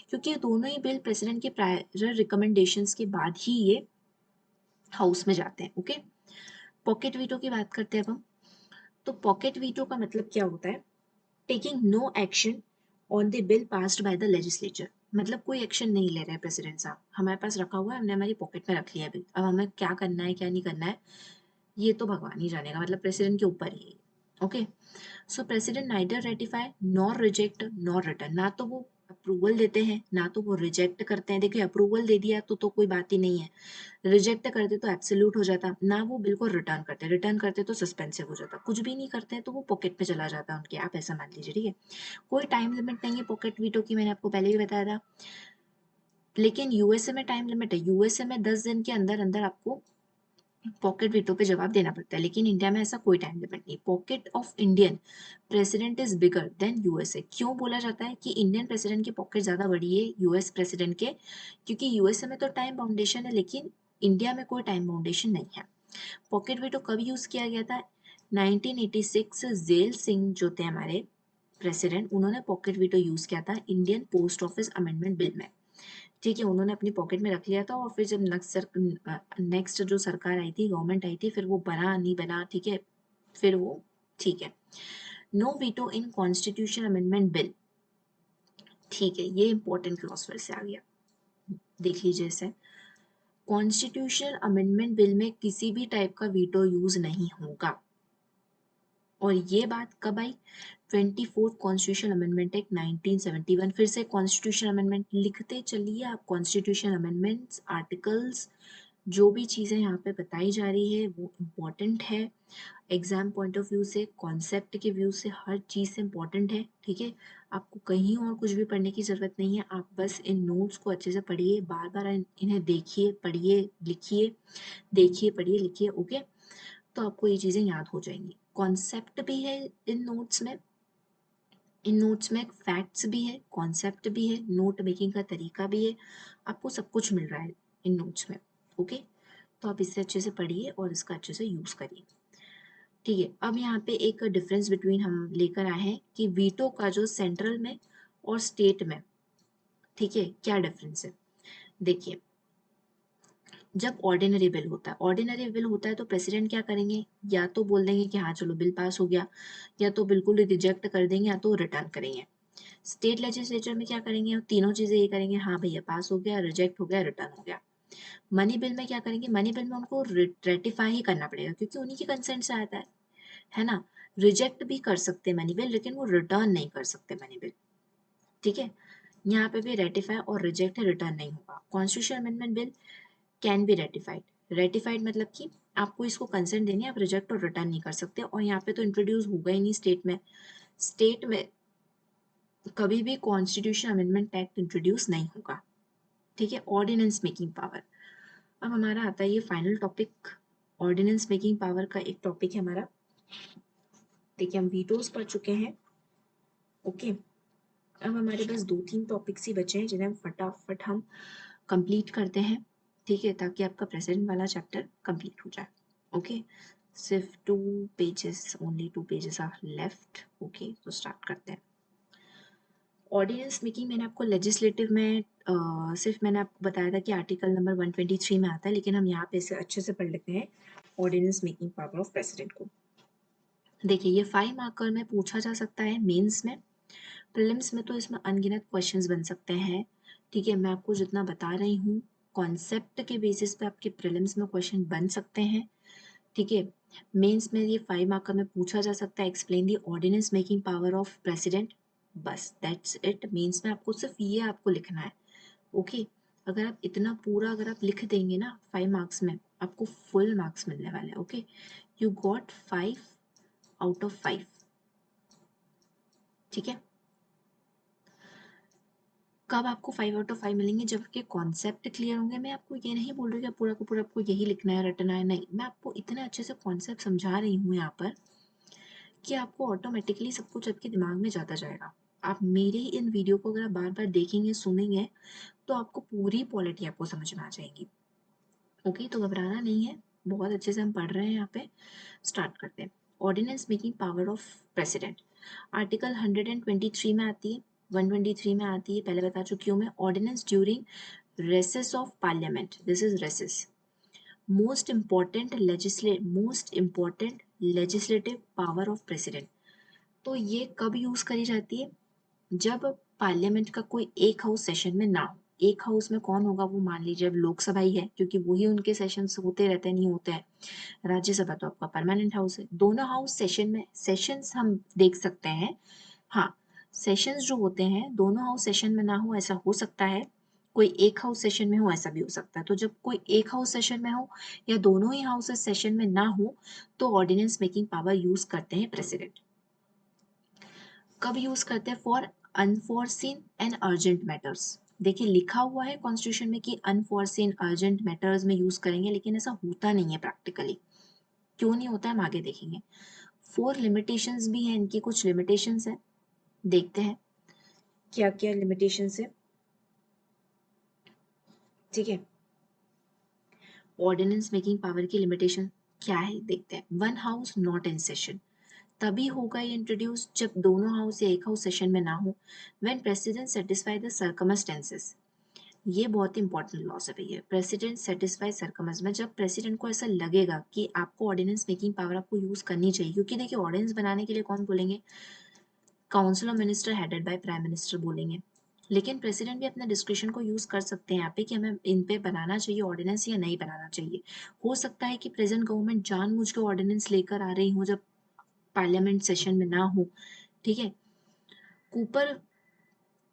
क्योंकि ये दोनों ही बिल प्रेसिडेंट के प्रायर रिकमेंडेशंस के बाद ही ये हाउस में जाते हैं, ओके। पॉकेट वीटो की बात करते हैं अब हम। तो पॉकेट वीटो का मतलब क्या होता है? Taking no action on the bill passed by the legislature, मतलब कोई एक्शन नहीं ले रहे प्रेसिडेंट साहब, हमारे पास रखा हुआ है, हमने हमारी पॉकेट में रख लिया बिल, अब हमें क्या करना है क्या नहीं करना है ये तो भगवान ही जानेगा, मतलब प्रेसिडेंट के ऊपर ही। Okay, so president neither ratify nor reject nor return, ना तो वो अप्रूवल देते हैं ना तो वो रिजेक्ट करते हैं। देखिए अप्रूवल दे दिया तो कोई बात ही नहीं है, रिजेक्ट करते तो एब्सोल्यूट हो जाता, ना वो बिल को रिटर्न करते, रिटर्न करते तो सस्पेंसिव हो जाता, कुछ भी नहीं करते हैं तो वो पॉकेट में चला जाता है उनके, आप ऐसा मान लीजिए। ठीक है, कोई टाइम लिमिट नहीं है पॉकेट वीटो की, मैंने आपको पहले भी बताया था। लेकिन यूएसए में टाइम लिमिट है, यूएसए में 10 दिन के अंदर अंदर आपको पॉकेट वीटो पे जवाब देना पड़ता है, लेकिन इंडिया में ऐसा कोई टाइम लिमिट नहीं। Pocket of Indian president is bigger than USA, क्यों बोला जाता है कि इंडियन प्रेसिडेंट की पॉकेट ज्यादा बड़ी है यूएस प्रेसिडेंट के, क्योंकि यूएसए में तो टाइम बाउंडेशन है लेकिन इंडिया में कोई टाइम बाउंडेशन नहीं है। पॉकेट वीटो कब यूज किया गया था? 1986 जेल सिंह जो थे हमारे प्रेसिडेंट, उन्होंने पॉकेट वीटो यूज किया था Indian post office amendment bill में। ठीक है, उन्होंने अपनी पॉकेट में रख लिया था और फिर जब नेक्स्ट जो सरकार आई थी, गवर्नमेंट आई थी, फिर वो बना नहीं बना, ठीक है, फिर वो ठीक है। No veto in constitution amendment bill, ठीक है, ये इंपॉर्टेंट क्लॉज फिर से आ गया, देख लीजिए इसे। कॉन्स्टिट्यूशन अमेंडमेंट बिल में किसी भी टाइप का वीटो यूज नहीं होगा। और ये बात कब आई? 24th constitution amendment act 1971। फिर से कॉन्स्टिट्यूशन अमेंडमेंट लिखते चलिए आप, कॉन्स्टिट्यूशन अमेंडमेंट्स आर्टिकल्स जो भी चीज़ें यहाँ पे बताई जा रही है वो इम्पोर्टेंट है, एग्जाम पॉइंट ऑफ व्यू से, कॉन्सेप्ट के व्यू से, हर चीज़ से इम्पोर्टेंट है। ठीक है, आपको कहीं और कुछ भी पढ़ने की ज़रूरत नहीं है, आप बस इन नोट्स को अच्छे से पढ़िए, बार बार इन्हें देखिए, पढ़िए, लिखिए, देखिए, पढ़िए, लिखिए। ओके, तो आपको ये चीज़ें याद हो जाएंगी। कॉन्सेप्ट भी है इन नोट्स में, इन नोट्स में फैक्ट्स भी है, कॉन्सेप्ट भी है, नोट मेकिंग का तरीका भी है, आपको सब कुछ मिल रहा है इन नोट्स में। ओके, तो आप इससे अच्छे से पढ़िए और इसका अच्छे से यूज़ करिए। ठीक है, अब यहाँ पे एक डिफरेंस बिटवीन हम लेकर आए हैं कि वीटो का जो सेंट्रल में और स्टेट में, ठीक है, क्या डिफरेंस है। देखिए, जब ऑर्डिनरी बिल होता है, ऑर्डिनरी बिल होता है तो प्रेसिडेंट क्या करेंगे, या तो बोल देंगे कि हाँ चलो बिल पास हो गया, या तो बिल्कुल रिजेक्ट कर देंगे, या तो रिटर्न करेंगे। स्टेट लेजिस्लेचर में क्या करेंगे, तीनों चीजें ये करेंगे, हाँ भैया पास हो गया, रिजेक्ट हो गया, रिटर्न हो गया। मनी बिल में क्या करेंगे, मनी बिल में उनको रेटिफाई ही करना पड़ेगा क्योंकि उन्हीं के कंसेंट से आता है ना। रिजेक्ट भी कर सकते हैं मनी बिल, लेकिन वो रिटर्न नहीं कर सकते मनी बिल। ठीक है, यहाँ पे भी रेटिफाई और रिजेक्ट है, रिटर्न नहीं होगा। Constitution amendment bill can be ratified, ratified मतलब कि आपको इसको कंसेंट देनी है, आप रिजेक्ट और रिटर्न नहीं कर सकते। और यहाँ पे तो इंट्रोड्यूस होगा ही नहीं स्टेट में, स्टेट में कभी भी कॉन्स्टिट्यूशन अमेंडमेंट एक्ट इंट्रोड्यूस नहीं होगा। ठीक है, ऑर्डिनेंस मेकिंग पावर। अब हमारा आता है ये final topic, ordinance making power का एक टॉपिक है हमारा। देखिए हम वीटोज पढ़ चुके हैं। ओके, अब हमारे पास 2-3 टॉपिक्स ही बचे हैं जिन्हें हम फटाफट हम कंप्लीट करते हैं। ठीक है, ताकि आपका प्रेजेंट वाला चैप्टर कंप्लीट हो जाए। ओके, सिर्फ 2 pages, only 2 pages are left. Okay, तो स्टार्ट करते हैं। ऑर्डिनेंस मेकिंग मैंने आपको लेजिस्लेटिव में सिर्फ मैंने आपको बताया था कि आर्टिकल नंबर 123 में आता है, लेकिन हम यहाँ पे इसे अच्छे से पढ़ लेते हैं ordinance making power of president को। देखिए ये 5 मार्कर में पूछा जा सकता है मेंस में, प्रीलिम्स में तो इसमें अनगिनत क्वेश्चंस बन सकते हैं। ठीक है, मैं आपको जितना बता रही हूँ कॉन्सेप्ट के बेसिस पे आपके प्रीलिम्स में क्वेश्चन बन सकते हैं। ठीक है, मेंस में ये 5 मार्कर में पूछा जा सकता है, explain the ordinance making power of president, बस दैट्स इट। मेंस में आपको सिर्फ ये आपको लिखना है। ओके, अगर आप इतना पूरा अगर आप लिख देंगे ना 5 मार्क्स में, आपको फुल मार्क्स मिलने वाले हैं। Okay, you got 5 out of 5। ठीक है, कब आपको 5 आउट ऑफ 5 मिलेंगे, जब आपके कॉन्सेप्ट क्लियर होंगे। मैं आपको ये नहीं बोल रही कि पूरा का पूरा आपको यही लिखना है, रटना है, नहीं, मैं आपको इतने अच्छे से कॉन्सेप्ट समझा रही हूँ यहाँ पर कि आपको ऑटोमेटिकली सब कुछ आपके दिमाग में जाता जाएगा। आप मेरे ही इन वीडियो को अगर आप बार बार देखेंगे, सुनेंगे, तो आपको पूरी पॉलिटी आपको समझ में आ जाएगी। ओके, तो घबराना नहीं है, बहुत अच्छे से हम पढ़ रहे हैं यहाँ पे। स्टार्ट करते हैं। Ordinance making power of president article 123 में आती है, 123 में आती है, पहले बता चुकी हूँ मैं। Ordinance during recess of parliament, this is recess, most important legislative power of president. तो ये कब यूज करी जाती है, जब पार्लियामेंट का कोई एक हाउस सेशन में ना हो। एक हाउस में कौन होगा, वो मान लीजिए अब लोकसभा ही है, क्योंकि वही उनके सेशंस होते रहते हैं, नहीं होते हैं। राज्यसभा तो आपका परमानेंट हाउस है। दोनों हाउस सेशन में, सेशंस हम देख सकते हैं, हाँ, सेशंस जो होते हैं दोनों हाउस सेशन में ना हो ऐसा हो सकता है, कोई एक हाउस सेशन में हो ऐसा भी हो सकता है। तो जब कोई एक हाउस सेशन में हो या दोनों ही हाउसेस सेशन में ना हो तो ऑर्डिनेंस मेकिंग पावर यूज करते हैं प्रेसिडेंट। कब यूज करते हैं, for unforeseen and urgent matters. देखिए लिखा हुआ है कॉन्स्टिट्यूशन में कि अनफोर्सीन अर्जेंट मैटर्स में यूज करेंगे, लेकिन ऐसा होता नहीं है प्रैक्टिकली। क्यों नहीं होता है हम आगे देखेंगे। 4 लिमिटेशंस भी हैं, इनकी कुछ लिमिटेशंस है, देखते हैं क्या क्या लिमिटेशंस है। ठीक है, ऑर्डिनेंस मेकिंग पावर की लिमिटेशन क्या है देखते हैं। One house not in session, तभी होगा ये इंट्रोड्यूस जब दोनों हाउस या एक हाउस सेशन में ना हो। When president satisfy the circumstances, ये बहुत ही इंपॉर्टेंट लॉस है भैया। प्रेसिडेंट सेटिस्फाई सर्कमस में जब प्रेसिडेंट को ऐसा लगेगा कि आपको ऑर्डिनेंस मेकिंग पावर आपको यूज करनी चाहिए, क्योंकि देखिए ऑर्डिनेंस बनाने के लिए कौन बोलेंगे, council of minister headed by prime minister बोलेंगे। लेकिन प्रेसिडेंट भी अपने डिस्क्रिप्शन को यूज कर सकते हैं यहाँ पे कि हमें इन पे बनाना चाहिए ऑर्डिनेंस या नहीं बनाना चाहिए। हो सकता है कि प्रेजेंट गवर्नमेंट जानबूझ के ऑर्डिनेंस लेकर आ रही हो जब पार्लियामेंट सेशन में ना हो। ठीक है, Cooper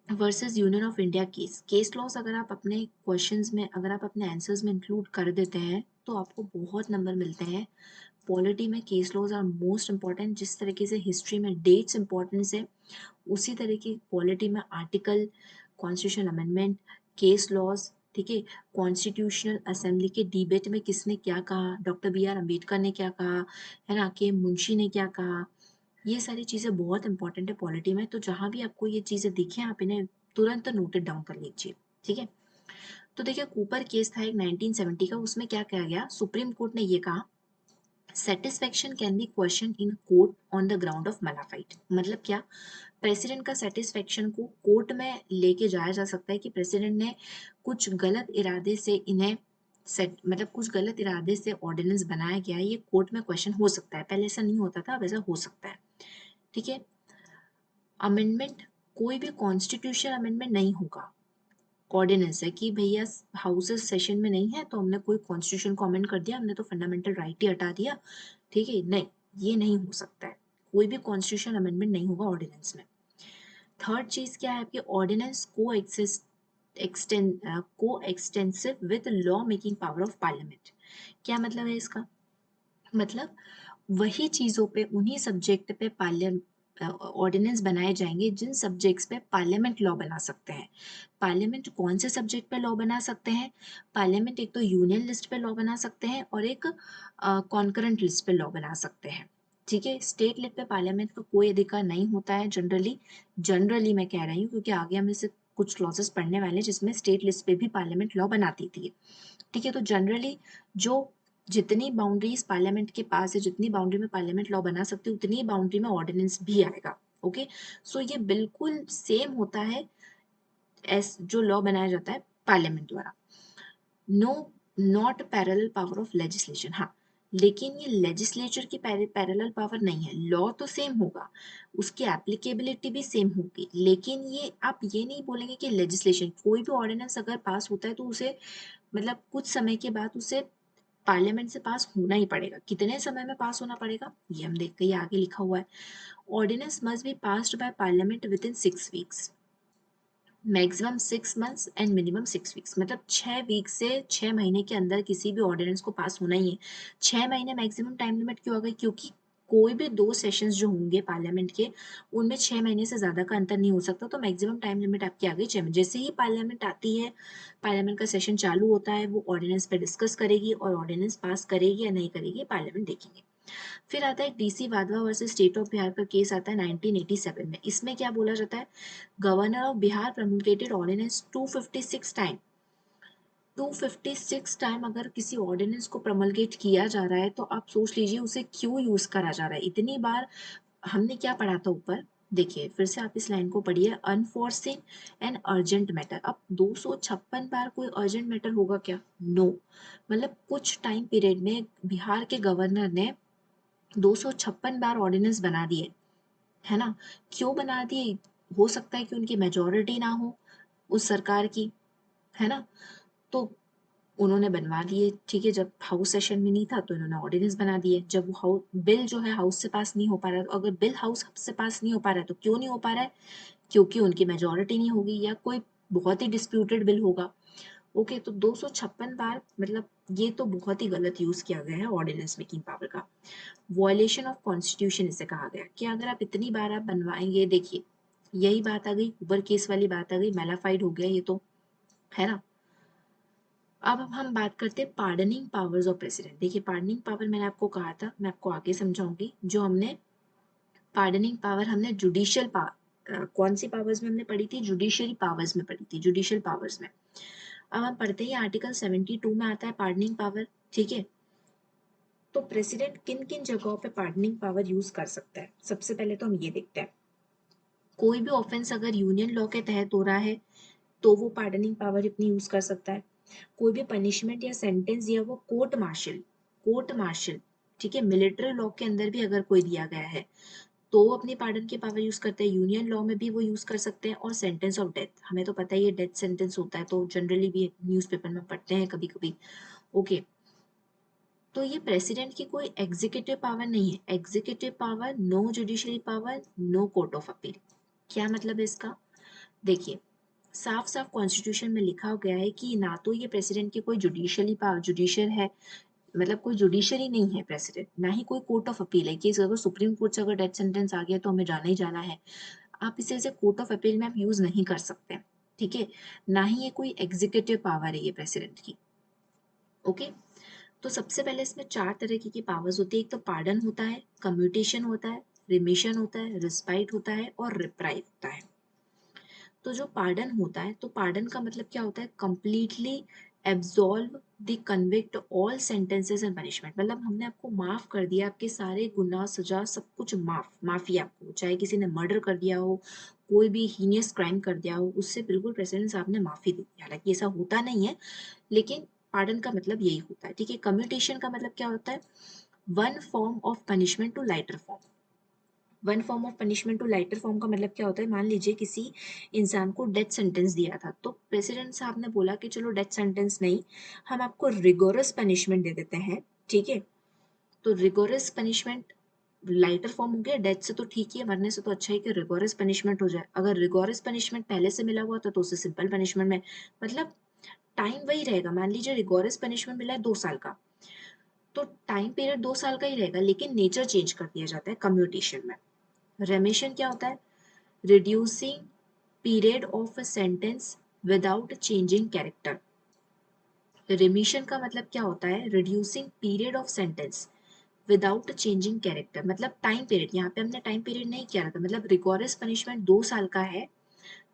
versus union of India case, case laws अगर आप अपने क्वेश्चंस में, अगर आप अपने आंसर्स में इंक्लूड कर देते हैं तो आपको बहुत नंबर मिलते हैं। पॉलिटी में case laws are most important. जिस तरीके से हिस्ट्री में डेट्स इंपॉर्टेंस है, उसी तरह की पॉलिटी में article, constitution amendment, case laws. ठीक है, कॉन्स्टिट्यूशनल असेंबली के डिबेट में किसने क्या कहा, डॉक्टर बी आर अम्बेडकर ने क्या कहा, है ना, के मुंशी ने क्या कहा, ये सारी चीज़ें बहुत इंपॉर्टेंट है पॉलिटी में। तो जहाँ भी आपको ये चीज़ें दिखें आप इन्हें तुरंत नोटेड डाउन कर लीजिए। ठीक है, तो देखिए कूपर केस था एक 1970 का, उसमें क्या कहा गया, सुप्रीम कोर्ट ने ये कहा satisfaction can be question in court on the ground of malafide. मतलब क्या, प्रेसिडेंट का सेटिस्फेक्शन को कोर्ट में लेके जाया जा सकता है कि प्रेसिडेंट ने कुछ गलत इरादे से इन्हें सेट, मतलब कुछ गलत इरादे से ऑर्डिनेंस बनाया गया है, ये कोर्ट में क्वेश्चन हो सकता है। पहले ऐसा नहीं होता था, अब ऐसा हो सकता है। ठीक है, अमेंडमेंट, कोई भी कॉन्स्टिट्यूशन अमेंडमेंट नहीं होगा। ऑर्डिनेंस है कि भैया हाउसेस सेशन में नहीं है तो हमने कोई कॉन्स्टिट्यूशन को अमेंड कर दिया, हमने तो फंडामेंटल राइट ही हटा दिया। ठीक है, नहीं, ये नहीं हो सकता है। कोई भी कॉन्स्टिट्यूशन अमेंडमेंट नहीं होगा ऑर्डिनेंस में। थर्ड चीज क्या है आपकी, ऑर्डिनेंस को extensive with law making power of parliament. क्या मतलब है इसका, मतलब वही चीजों पे, उन्हीं सब्जेक्ट पे ऑर्डिनेंस बनाए जाएंगे जिन सब्जेक्ट्स पे पार्लियामेंट लॉ बना सकते हैं। पार्लियामेंट कौन से सब्जेक्ट पे लॉ बना सकते हैं, पार्लियामेंट एक तो यूनियन लिस्ट पे लॉ बना सकते हैं और एक कॉन्करेंट लिस्ट पे लॉ बना सकते हैं। ठीक है, स्टेट लेवल पे पार्लियामेंट का कोई अधिकार नहीं होता है जनरली। जनरली मैं कह रही हूँ क्योंकि आगे हम इसे कुछ क्लॉजेस पढ़ने वाले हैं जिसमें स्टेट लिस्ट पे भी पार्लियामेंट लॉ बनाती थी। ठीक है, तो जनरली जो जितनी बाउंड्रीज पार्लियामेंट के पास है, जितनी बाउंड्री में पार्लियामेंट लॉ बना सकती है, उतनी बाउंड्री में ऑर्डिनेंस भी आएगा। ओके, सो ये बिल्कुल सेम होता है एस जो लॉ बनाया जाता है पार्लियामेंट द्वारा। No, not parallel power of legislation, हाँ, लेकिन ये लेजिस्लेचर की पैरेलल पावर नहीं है। लॉ तो सेम होगा, उसकी एप्लीकेबिलिटी भी सेम होगी, लेकिन ये आप ये नहीं बोलेंगे कि लेजिस्लेशन, कोई भी ऑर्डिनेंस अगर पास होता है तो उसे, मतलब कुछ समय के बाद उसे पार्लियामेंट से पास होना ही पड़ेगा। कितने समय में पास होना पड़ेगा ये हम देखते हैं, आगे लिखा हुआ है। Ordinance must be passed by parliament within 6 weeks, maximum 6 months and minimum 6 weeks. मतलब 6 वीक से 6 महीने के अंदर किसी भी ऑर्डिनेंस को पास होना ही है। 6 महीने मैक्सिमम टाइम लिमिट क्यों आ गई, क्योंकि कोई भी 2 सेशंस जो होंगे पार्लियामेंट के, उनमें 6 महीने से ज्यादा का अंतर नहीं हो सकता। तो मैक्सिमम टाइम लिमिट आपकी आ गई 6 महीने। जैसे ही पार्लियामेंट आती है, पार्लियामेंट का सेशन चालू होता है, वो ऑर्डिनेंस पे डिस्कस करेगी और ऑर्डिनेंस पास करेगी या नहीं करेगी पार्लियामेंट देखेंगे। फिर आता है DC Wadhwa versus state of Bihar का केस आता है 1987 में। इसमें क्या बोला जाता है, governor of Bihar promoted ordinance 256 time. 256 time अगर किसी ऑर्डिनेंस को प्रमलगेट किया जा रहा है तो आप सोच लीजिए उसे क्यों यूज करा जा रहा है इतनी बार। हमने क्या पढ़ा था ऊपर, देखिए फिर से आप इस लाइन को पढ़िए, अनफोर्सिन एंड अर्जेंट मैटर। अब 256 बार कोई अर्जेंट मैटर होगा क्या, नो मतलब कुछ टाइम पीरियड में बिहार के गवर्नर ने 256 बार ऑर्डिनेंस बना दिए, है ना। क्यों बना दिए, हो सकता है कि उनकी मेजॉरिटी ना हो उस सरकार की, है ना, तो उन्होंने बनवा दिए, ठीक है। जब हाउस सेशन में नहीं था तो इन्होंने ऑर्डिनेंस बना दिए। जब वो हाउस बिल जो है हाउस से पास नहीं हो पा रहा है, तो अगर बिल हाउस से पास नहीं हो पा रहा है तो क्यों नहीं हो पा रहा है, क्योंकि उनकी मेजॉरिटी नहीं होगी या कोई बहुत ही डिस्प्यूटेड बिल होगा। ओके, तो 256 बार, मतलब ये तो बहुत ही गलत यूज किया गया है ऑर्डिनेंस मेकिंग पावर का। वॉयलेशन ऑफ कॉन्स्टिट्यूशन इसे कहा गया कि अगर आप इतनी बार आप बनवाएंगे, देखिए यही बात आ गई, ऊबर केस वाली बात आ गई, मैलाफाइड हो गया ये तो, है ना। अब हम बात करते हैं पार्डनिंग पावर्स ऑफ प्रेसिडेंट। देखिए पार्डनिंग पावर मैंने आपको कहा था, मैं आपको आगे समझाऊंगी। जो हमने पार्डनिंग पावर हमने जुडिशियल कौन सी पावर्स में हमने पढ़ी थी, जुडिशियरी पावर्स में पढ़ी थी, जुडिशियल पावर्स में। अब हम पढ़ते हैं आर्टिकल 72 में आता है पार्डनिंग पावर, ठीक है। तो प्रेसिडेंट किन किन जगहों पे पार्डनिंग पावर यूज कर सकता है, सबसे पहले तो हम ये देखते हैं। कोई भी ऑफेंस अगर यूनियन लॉ के तहत हो रहा है तो वो पार्डनिंग पावर अपनी यूज कर सकता है। कोई भी पनिशमेंट या सेंटेंस दिया वो कोर्ट मार्शल, ठीक है, मिलिट्री लॉ के अंदर भी अगर कोई दिया गया है तो वो अपनी पार्डन की पावर यूज करते हैं। यूनियन लॉ में भी वो यूज कर सकते हैं। और सेंटेंस ऑफ डेथ, हमें तो पता ही है डेथ सेंटेंस होता है, तो जनरली भी न्यूज़पेपर में पढ़ते हैं कभी कभी। ओके, तो ये प्रेसिडेंट की कोई एग्जीक्यूटिव पावर नहीं है। Executive power, no judiciary power, no court of appeal. क्या मतलब है इसका, देखिए साफ साफ कॉन्स्टिट्यूशन में लिखा गया है कि ना तो ये प्रेसिडेंट की कोई जुडिशियल है, मतलब कोई जुडिशरी नहीं है प्रेसिडेंट, ना ही कोई कोर्ट ऑफ अपील है कि अगर सुप्रीम कोर्ट से अगर डेथ सेंटेंस आ गया तो हमें जाना ही जाना है। आप इसे as a court of appeal में आप यूज नहीं कर सकते, ठीक है। ना ही ये कोई एग्जीक्यूटिव पावर है ये प्रेसिडेंट की। ओके, तो सबसे पहले इसमें 4 तरह की पावर्स होती है। एक तो पार्डन होता है, कम्यूटेशन होता है, रिमिशन होता है, रिस्पाइट होता है और रिप्राइव होता है। तो जो पार्डन होता है, तो पार्डन का मतलब क्या होता है, completely absolve the convict all sentences and punishment. मतलब हमने आपको माफ कर दिया, आपके सारे गुनाह सजा सब कुछ माफी आपको, चाहे किसी ने मर्डर कर दिया हो, कोई भी हीनियस क्राइम कर दिया हो, उससे बिल्कुल प्रेसिडेंट साहब ने माफी दी। हालांकि ऐसा होता नहीं है, लेकिन पार्डन का मतलब यही होता है, ठीक है। कम्यूटेशन का मतलब क्या होता है, one form of punishment to lighter form. One form of punishment to lighter form का मतलब क्या होता है, मान लीजिए किसी इंसान को डेथ सेंटेंस दिया था, तो प्रेसिडेंट साहब ने बोला कि चलो डेथ सेंटेंस नहीं, हम आपको रिगोरस पनिशमेंट दे देते हैं, ठीक है। तो रिगोरस पनिशमेंट लाइटर फॉर्म हो गया, डेथ से तो ठीक है, मरने से तो अच्छा है कि रिगोरस पनिशमेंट हो जाए। अगर रिगोरस पनिशमेंट पहले से मिला हुआ था तो उसे सिंपल पनिशमेंट में, मतलब टाइम वही रहेगा। मान लीजिए रिगोरस पनिशमेंट मिला है 2 साल का, तो टाइम पीरियड 2 साल का ही रहेगा, लेकिन नेचर चेंज कर दिया जाता है कम्यूटेशन में। रेमिशन क्या होता है, reducing period of a sentence without changing character। remission का मतलब क्या होता है, reducing period of sentence without changing character। मतलब टाइम पीरियड, यहाँ पे हमने टाइम पीरियड नहीं किया था, मतलब रिगोरस पनिशमेंट 2 साल का है,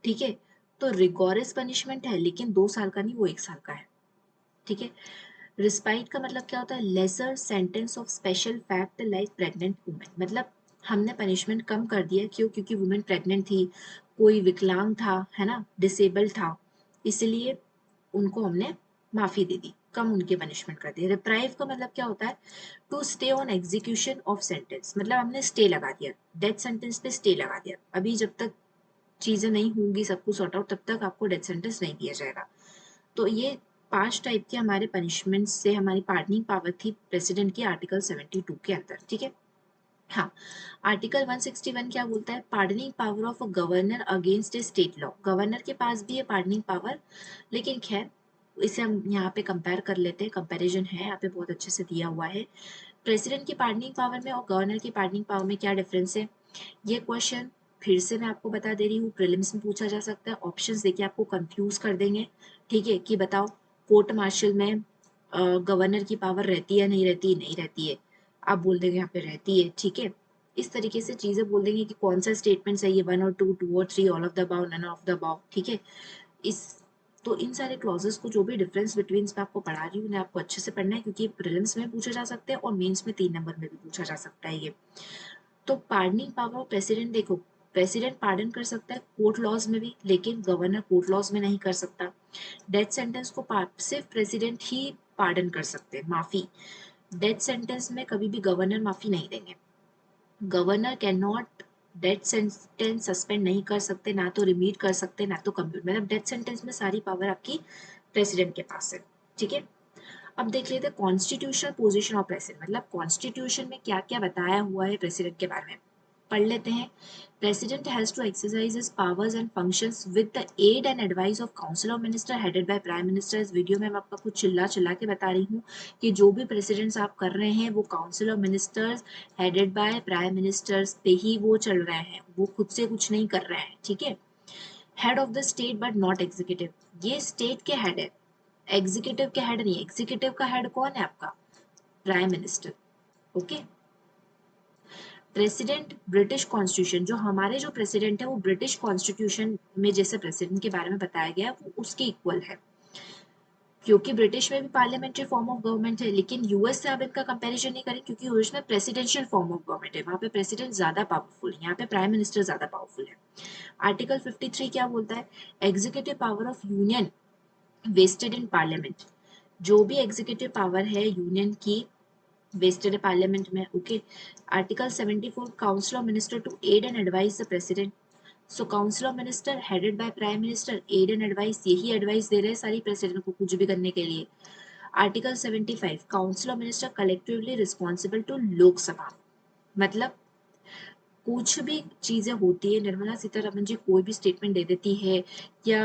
ठीक है। तो रिगोरस पनिशमेंट है लेकिन 2 साल का नहीं, वो 1 साल का है, ठीक है। रिस्पाइट का मतलब क्या होता है, lesser sentence of special fact like pregnant women. मतलब हमने पनिशमेंट कम कर दिया, क्यों, क्योंकि वुमेन प्रेग्नेंट थी, कोई विकलांग था, है ना, डिसेबल था, इसलिए उनको हमने माफी दे दी, कम उनके पनिशमेंट कर दिया। रिप्राइव का मतलब क्या होता है, to stay on execution of sentence. मतलब हमने स्टे लगा दिया, डेथ सेंटेंस पे स्टे लगा दिया, अभी जब तक चीजें नहीं होंगी सब कुछ सॉर्ट आउट तब तक आपको डेथ सेंटेंस नहीं दिया जाएगा। तो ये 5 टाइप के हमारे पनिशमेंट से हमारी पार्डनिंग पावर थी प्रेसिडेंट की आर्टिकल 72 के अंदर, ठीक है। हाँ, आर्टिकल 161 क्या बोलता है, pardoning power of a governor against A state law. Governor के पास भी है पार्डनिंग पावर, लेकिन खैर इसे हम यहाँ पे कंपेयर कर लेते हैं, कंपैरिजन है यहाँ पे बहुत अच्छे से दिया हुआ है। प्रेसिडेंट की पार्डनिंग पावर में और गवर्नर की पार्डनिंग पावर में क्या डिफरेंस है, ये क्वेश्चन फिर से मैं आपको बता दे रही हूँ, प्रीलिम्स में पूछा जा सकता है। ऑप्शंस देके आपको कंफ्यूज कर देंगे, ठीक है, कि बताओ कोर्ट मार्शल में गवर्नर की पावर रहती है नहीं रहती, नहीं रहती है, आप बोल देंगे यहाँ पे रहती है, ठीक है। इस तरीके से चीजें बोल देंगे कि कौन सा स्टेटमेंट सही है, 1 और 2, 2 और 3, all of the above, none of the above, ठीक है। इस तो इन सारे क्लॉजेस को, जो भी डिफरेंस बिटवीन मैं आपको पढ़ा रही हूँ, उन्हें आपको अच्छे से पढ़ना है, क्योंकि प्रीलिम्स में पूछा जा सकता है और मेंस में 3 नंबर में भी पूछा जा सकता है ये। तो पार्डनिंग पावर ऑफ प्रेसिडेंट, देखो प्रेसिडेंट पार्डन कर सकता है कोर्ट लॉज में भी, लेकिन गवर्नर कोर्ट लॉज में नहीं कर सकता। डेथ सेंटेंस को सिर्फ प्रेसिडेंट ही पार्डन कर सकते हैं, माफी। डेथ सेंटेंस में कभी भी गवर्नर माफी नहीं देंगे। Governor can not death sentence suspend नहीं कर सकते, ना तो रिमीट कर सकते, ना तो कम्प्यूट, मतलब डेथ सेंटेंस में सारी पावर आपकी प्रेसिडेंट के पास है। ठीक है, अब देख लेते हैं कॉन्स्टिट्यूशनल पोजीशन ऑफ प्रेसिडेंट, मतलब कॉन्स्टिट्यूशन में क्या क्या बताया हुआ है प्रेसिडेंट के बारे में, पढ़ लेते हैं। President has to exercise his powers and functions with the aid and advice of council of minister headed by prime minister. इस वीडियो में मैं आपका कुछ चिल्ला चिल्ला के बता रही हूँ कि जो भी प्रेसिडेंट्स आप कर रहे हैं वो council of ministers headed by prime ministers पे ही वो चल रहे हैं, वो खुद से कुछ नहीं कर रहे हैं। ठीक है, head of the state but not executive, ये स्टेट के हेड है, एग्जीक्यूटिव के हेड नहीं। एग्जीक्यूटिव का हेड कौन है आपका, prime minister. Okay, president British constitution, जो हमारे जो प्रेसिडेंट है वो ब्रिटिश कॉन्स्टिट्यूशन में जैसे प्रेसिडेंट के बारे में बताया गया वो उसके इक्वल है, क्योंकि ब्रिटिश में भी पार्लियामेंट्री फॉर्म ऑफ गवर्नमेंट है, लेकिन यूएस से आप इनका कंपैरिजन नहीं करें क्योंकि यूएस में प्रेसिडेंशियल फॉर्म ऑफ गवर्नमेंट है, वहां पे प्रेसिडेंट ज्यादा पावरफुल है, यहाँ पे प्राइम मिनिस्टर ज्यादा पावरफुल है। आर्टिकल 53 क्या बोलता है, executive power of union vested in parliament, जो भी एग्जीक्यूटिव पावर है यूनियन की वेस्टेड है पार्लियामेंट में। Okay, article 74 council of minister to aid and advice the president, so council of minister headed by prime minister aid and advice, यही advice दे रहे हैं सारी प्रेसिडेंट को कुछ भी करने के लिए। Article 75 council of minister collectively responsible to Lok Sabha, मतलब कुछ भी चीजें होती है, निर्मला सीतारमन जी कोई भी स्टेटमेंट दे देती है या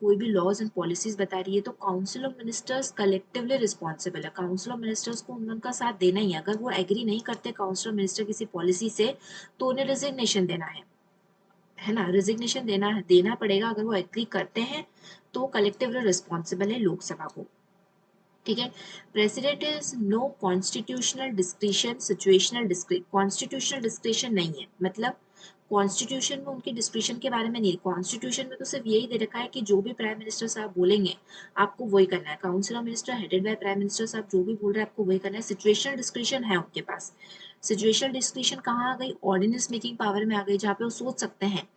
कोई भी लॉज एंड पॉलिसीज बता रही है तो council of ministers collectively responsible है, काउंसिल ऑफ मिनिस्टर्स को उनका साथ देना ही है। अगर वो एग्री नहीं करते काउंसिल ऑफ मिनिस्टर किसी पॉलिसी से तो उन्हें रिजिग्नेशन देना है ना, रिजिग्नेशन देना देना पड़ेगा। अगर वो एग्री करते हैं तो कलेक्टिवली रिस्पॉन्सिबल है लोकसभा को। ठीक है, president is no constitutional discretion situational discretion, constitutional discretion नहीं है, मतलब कॉन्स्टिट्यूशन में उनकी डिस्क्रिशन के बारे में नहीं, कॉन्स्टिट्यूशन में तो सिर्फ यही दे रखा है कि जो भी प्राइम मिनिस्टर साहब बोलेंगे आपको वही करना है, council of minister headed by prime minister साहब जो भी बोल रहे हैं आपको वही करना है। सिचुएशनल डिस्क्रिशन है उनके पास, सिचुएशनल डिस्क्रिशन कहाँ आ गई, ऑर्डिनेंस मेकिंग पावर में आ गई, जहाँ पे वो सोच सकते हैं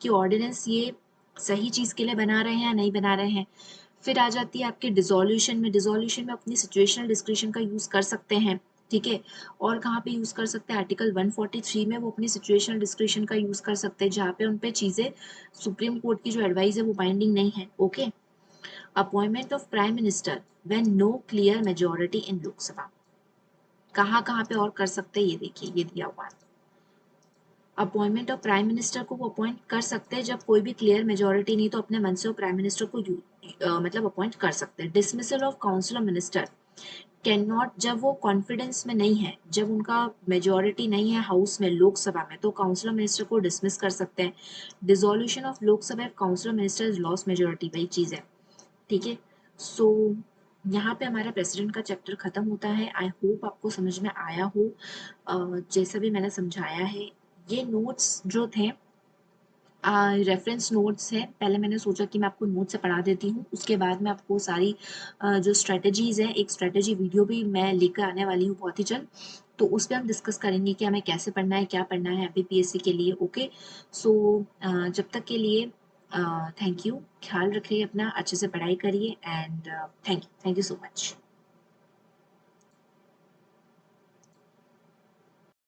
कि ऑर्डिनेंस ये सही चीज के लिए बना रहे हैं या नहीं बना रहे हैं। फिर आ जाती है आपके डिसोल्यूशन में, डिसोल्यूशन में अपनी सिचुएशनल डिस्क्रिशन का यूज कर सकते हैं। ठीक है, और कहाँ पे यूज कर सकते हैं, आर्टिकल 143 में वो अपनी सिचुएशनल डिस्क्रिशन का यूज कर सकते हैं जहाँ पे उन पे चीजें सुप्रीम कोर्ट की जो एडवाइस है वो बाइंडिंग नहीं है। Okay, appointment of prime minister when no clear majority in Lok Sabha, कहाँ कहाँ पे और कर सकते हैं ये देखिए, ये दिया हुआ है। अपॉइंटमेंट ऑफ प्राइम मिनिस्टर को वो अपॉइंट कर सकते हैं जब कोई भी क्लियर मेजोरिटी नहीं तो अपने मन से वो प्राइम मिनिस्टर को मतलब अपॉइंट कर सकते हैं। Dismissal of council of minister can not, जब वो कॉन्फिडेंस में नहीं है, जब उनका मेजोरिटी नहीं है हाउस में लोकसभा में तो काउंसिल ऑफ मिनिस्टर को डिसमिस कर सकते हैं। Dissolution of Lok Sabha council of minister is loss majority, वही चीज है। ठीक है, सो यहाँ पे हमारा प्रेसिडेंट का चैप्टर खत्म होता है। आई होप आपको समझ में आया हो जैसा भी मैंने समझाया है। ये नोट्स जो थे रेफरेंस नोट्स है, पहले मैंने सोचा कि मैं आपको नोट से पढ़ा देती हूँ, उसके बाद में आपको सारी जो स्ट्रेटजीज है, एक स्ट्रेटजी वीडियो भी मैं लेकर आने वाली हूँ बहुत ही जल्द, तो उस पर हम डिस्कस करेंगे कि हमें कैसे पढ़ना है, क्या पढ़ना है एमपीपीएससी के लिए। ओके, सो जब तक के लिए थैंक यू, ख्याल रखिए अपना, अच्छे से पढ़ाई करिए and thank you so much.